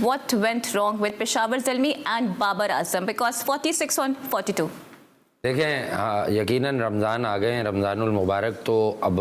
what went wrong with Peshawar Zalmi and Babar Azam because 46 on 42. देखें, हाँ, यकीनन रमज़ान आ गए हैं, रमज़ानुल मुबारक, तो अब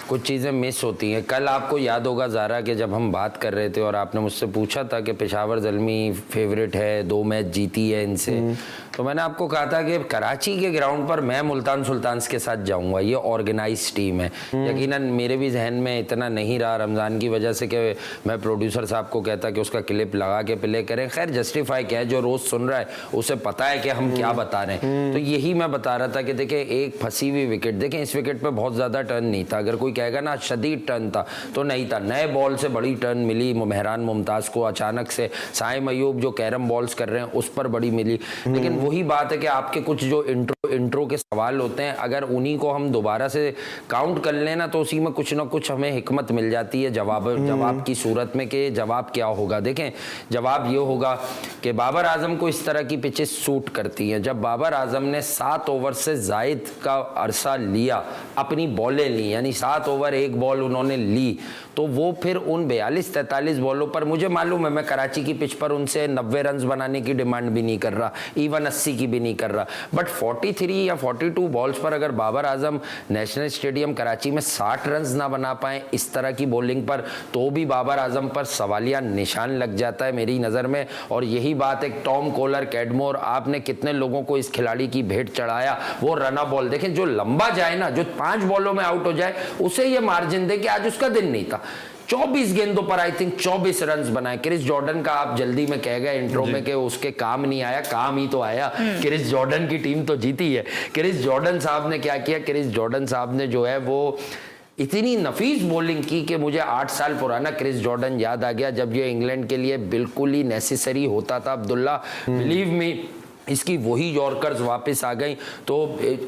कुछ चीज़ें मिस होती हैं। कल आपको याद होगा ज़ारा कि जब हम बात कर रहे थे और आपने मुझसे पूछा था कि पेशावर ज़ल्मी फेवरेट है, 2 मैच जीती है इनसे, तो मैंने आपको कहा था कि कराची के ग्राउंड पर मैं मुल्तान सुल्तान्स के साथ जाऊंगा, ये ऑर्गेनाइज टीम है। यकीनन मेरे भी जहन में इतना नहीं रहा रमज़ान की वजह से कि मैं प्रोड्यूसर साहब को कहता कि उसका क्लिप लगा के प्ले करें। खैर जस्टिफाई क्या है, जो रोज़ सुन रहा है उसे पता है कि हम क्या बता रहे हैं। तो यही मैं बता रहा था कि देखें, एक फंसी हुई विकेट, देखें इस विकेट पे बहुत ज़्यादा टर्न नहीं था। अगर कोई कहेगा ना शदीद टर्न था, तो नहीं था। नए बॉल से बड़ी टर्न मिली मेहरान मुमताज़ को अचानक से। साइम अयूब जो कैरम बॉल्स कर रहे हैं उस पर बड़ी मिली। लेकिन वही बात है कि आपके कुछ जो इंट्रो के सवाल होते हैं, अगर उन्हीं को हम दोबारा से काउंट कर लेना तो उसी में कुछ ना कुछ हमें हिकमत मिल जाती है जवाब की सूरत में कि जवाब क्या होगा। देखें, जवाब ये होगा कि बाबर आजम को इस तरह की पिचेस सूट करती हैं। जब बाबर आजम ने 7 ओवर से जायद का अरसा लिया, अपनी बॉलें ली, यानी 7 ओवर 1 बॉल उन्होंने ली, तो वो फिर उन 42-43 बॉलों पर, मुझे मालूम है मैं कराची की पिच पर उनसे 90 रन बनाने की डिमांड भी नहीं कर रहा, इवन 80 की भी नहीं कर रहा, बट 43 या 42 बॉल्स पर अगर बाबर आजम नेशनल स्टेडियम कराची में 60 रन ना बना पाए इस तरह की बॉलिंग पर, तो भी बाबर आजम पर सवालिया निशान लग जाता है मेरी नज़र में। और यही बात है, टॉम कोलर, कैडमोर, आपने कितने लोगों को इस खिलाड़ी की भेंट चढ़ाया। वो रना बॉल देखें, जो लंबा जाए ना, जो 5 बॉलों में आउट हो जाए, उसे ये मार्जिन दे कि आज उसका दिन नहीं था। 24 गेंदों पर आई थिंक 24 रन बनाए। क्रिस जॉर्डन का आप जल्दी में कह गए इंट्रो में कि उसके काम नहीं आया, काम ही तो आया। क्रिस जॉर्डन की टीम तो जीती है। क्रिस जॉर्डन साहब ने क्या किया, क्रिस जॉर्डन साहब ने जो है वो इतनी नफीस बॉलिंग की कि मुझे 8 साल पुराना क्रिस जॉर्डन याद आ गया, जब ये इंग्लैंड के लिए बिल्कुल ही नेसेसरी होता था। अब्दुल्ला, बिलीव मी, इसकी वही यॉर्कर्स वापस आ गई। तो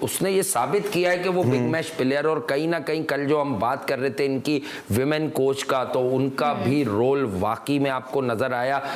उसने ये साबित किया है कि वो बिग मैच प्लेयर। और कहीं ना कहीं कल जो हम बात कर रहे थे इनकी विमेन कोच का, तो उनका भी रोल वाकई में आपको नजर आया।